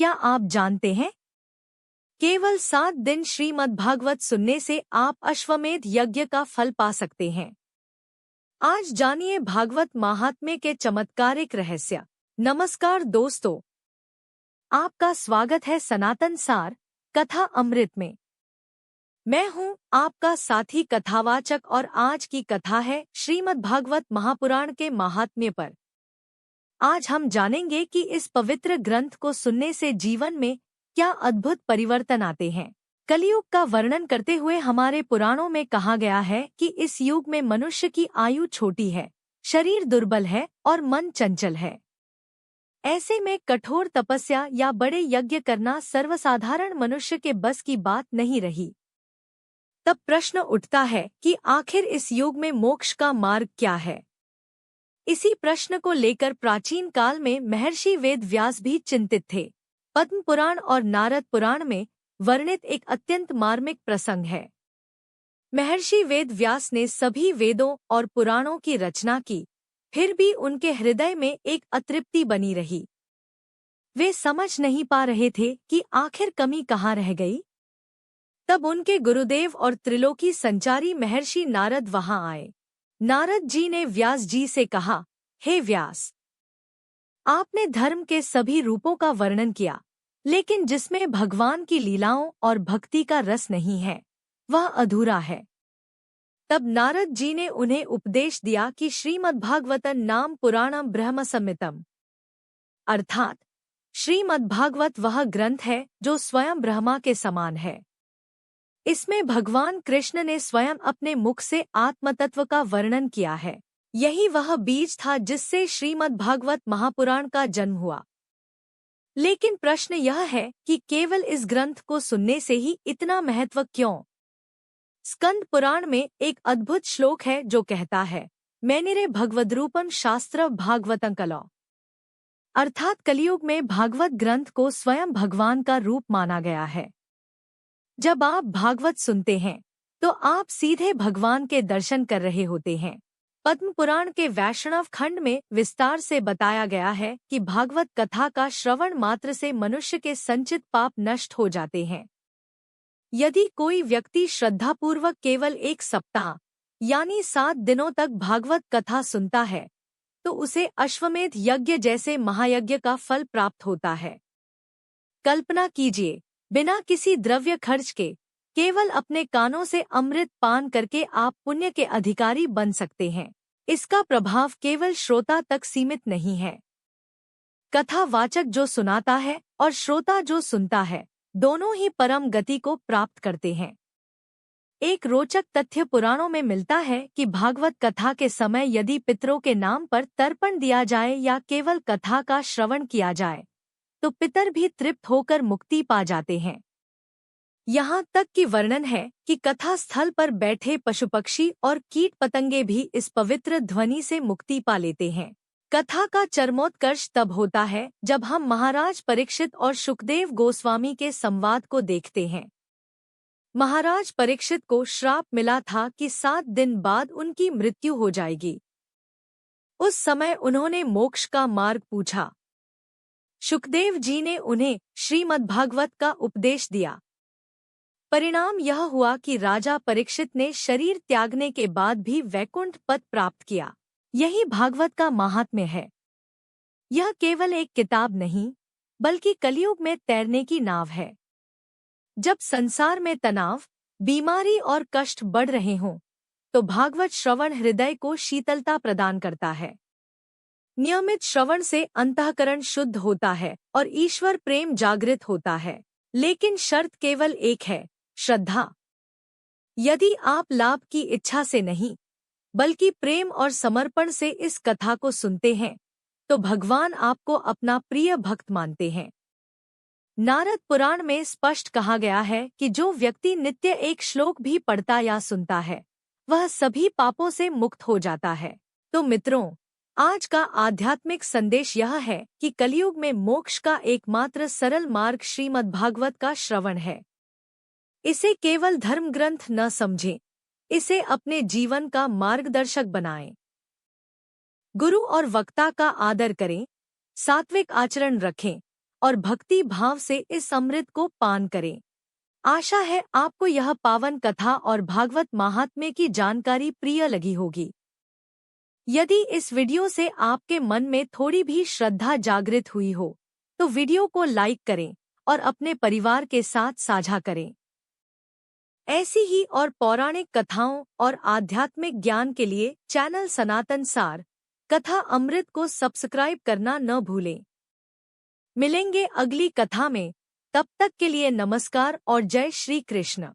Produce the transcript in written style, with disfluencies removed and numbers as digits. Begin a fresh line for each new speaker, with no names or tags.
क्या आप जानते हैं, केवल 7 दिन श्रीमद् भागवत सुनने से आप अश्वमेध यज्ञ का फल पा सकते हैं। आज जानिए भागवत महात्म्य के चमत्कारिक रहस्य। नमस्कार दोस्तों, आपका स्वागत है सनातन सार कथा अमृत में। मैं हूं आपका साथी कथावाचक और आज की कथा है श्रीमद् भागवत महापुराण के महात्म्य पर। आज हम जानेंगे कि इस पवित्र ग्रंथ को सुनने से जीवन में क्या अद्भुत परिवर्तन आते हैं। कलियुग का वर्णन करते हुए हमारे पुराणों में कहा गया है कि इस युग में मनुष्य की आयु छोटी है, शरीर दुर्बल है और मन चंचल है। ऐसे में कठोर तपस्या या बड़े यज्ञ करना सर्वसाधारण मनुष्य के बस की बात नहीं रही। तब प्रश्न उठता है कि आखिर इस युग में मोक्ष का मार्ग क्या है। इसी प्रश्न को लेकर प्राचीन काल में महर्षि वेद व्यास भी चिंतित थे। पद्म पुराण और नारद पुराण में वर्णित एक अत्यंत मार्मिक प्रसंग है। महर्षि वेद व्यास ने सभी वेदों और पुराणों की रचना की, फिर भी उनके हृदय में एक अतृप्ति बनी रही। वे समझ नहीं पा रहे थे कि आखिर कमी कहाँ रह गई। तब उनके गुरुदेव और त्रिलोकी संचारी महर्षि नारद वहां आए। नारद जी ने व्यास जी से कहा, हे व्यास, आपने धर्म के सभी रूपों का वर्णन किया, लेकिन जिसमें भगवान की लीलाओं और भक्ति का रस नहीं है, वह अधूरा है। तब नारद जी ने उन्हें उपदेश दिया कि श्रीमद्भागवतम नाम पुराणम ब्रह्म संहितम, अर्थात श्रीमद्भागवत वह ग्रंथ है जो स्वयं ब्रह्मा के समान है। इसमें भगवान कृष्ण ने स्वयं अपने मुख से आत्मतत्व का वर्णन किया है। यही वह बीज था जिससे श्रीमद्भागवत महापुराण का जन्म हुआ। लेकिन प्रश्न यह है कि केवल इस ग्रंथ को सुनने से ही इतना महत्व क्यों? स्कंद पुराण में एक अद्भुत श्लोक है जो कहता है, मैनिरे भगवद्रूपम शास्त्र भागवतं कलौ, अर्थात कलियुग में भागवत ग्रंथ को स्वयं भगवान का रूप माना गया है। जब आप भागवत सुनते हैं तो आप सीधे भगवान के दर्शन कर रहे होते हैं। पद्म पुराण के वैष्णव खंड में विस्तार से बताया गया है कि भागवत कथा का श्रवण मात्र से मनुष्य के संचित पाप नष्ट हो जाते हैं। यदि कोई व्यक्ति श्रद्धापूर्वक केवल 1 सप्ताह यानी 7 दिनों तक भागवत कथा सुनता है तो उसे अश्वमेध यज्ञ जैसे महायज्ञ का फल प्राप्त होता है। कल्पना कीजिए, बिना किसी द्रव्य खर्च के केवल अपने कानों से अमृत पान करके आप पुण्य के अधिकारी बन सकते हैं। इसका प्रभाव केवल श्रोता तक सीमित नहीं है। कथावाचक जो सुनाता है और श्रोता जो सुनता है, दोनों ही परम गति को प्राप्त करते हैं। एक रोचक तथ्य पुराणों में मिलता है कि भागवत कथा के समय यदि पितरों के नाम पर तर्पण दिया जाए या केवल कथा का श्रवण किया जाए तो पितर भी तृप्त होकर मुक्ति पा जाते हैं। यहाँ तक कि वर्णन है कि कथा स्थल पर बैठे पशु पक्षी और कीट पतंगे भी इस पवित्र ध्वनि से मुक्ति पा लेते हैं। कथा का चरमोत्कर्ष तब होता है जब हम महाराज परीक्षित और सुखदेव गोस्वामी के संवाद को देखते हैं। महाराज परीक्षित को श्राप मिला था कि 7 दिन बाद उनकी मृत्यु हो जाएगी। उस समय उन्होंने मोक्ष का मार्ग पूछा। सुखदेव जी ने उन्हें श्रीमद्भागवत का उपदेश दिया। परिणाम यह हुआ कि राजा परीक्षित ने शरीर त्यागने के बाद भी वैकुंठ पद प्राप्त किया। यही भागवत का महात्म्य है। यह केवल एक किताब नहीं, बल्कि कलियुग में तैरने की नाव है। जब संसार में तनाव, बीमारी और कष्ट बढ़ रहे हों, तो भागवत श्रवण हृदय को शीतलता प्रदान करता है। नियमित श्रवण से अंतःकरण शुद्ध होता है और ईश्वर प्रेम जागृत होता है। लेकिन शर्त केवल एक है, श्रद्धा। यदि आप लाभ की इच्छा से नहीं, बल्कि प्रेम और समर्पण से इस कथा को सुनते हैं, तो भगवान आपको अपना प्रिय भक्त मानते हैं। नारद पुराण में स्पष्ट कहा गया है कि जो व्यक्ति नित्य एक श्लोक भी पढ़ता या सुनता है, वह सभी पापों से मुक्त हो जाता है। तो मित्रों, आज का आध्यात्मिक संदेश यह है कि कलियुग में मोक्ष का एकमात्र सरल मार्ग श्रीमद्भागवत का श्रवण है। इसे केवल धर्म ग्रंथ न समझें, इसे अपने जीवन का मार्गदर्शक बनाएं। गुरु और वक्ता का आदर करें, सात्विक आचरण रखें और भक्ति भाव से इस अमृत को पान करें। आशा है आपको यह पावन कथा और भागवत महात्म्य की जानकारी प्रिय लगी होगी। यदि इस वीडियो से आपके मन में थोड़ी भी श्रद्धा जागृत हुई हो, तो वीडियो को लाइक करें और अपने परिवार के साथ साझा करें। ऐसी ही और पौराणिक कथाओं और आध्यात्मिक ज्ञान के लिए चैनल सनातन सार कथा अमृत को सब्सक्राइब करना न भूलें। मिलेंगे अगली कथा में, तब तक के लिए नमस्कार और जय श्री कृष्ण।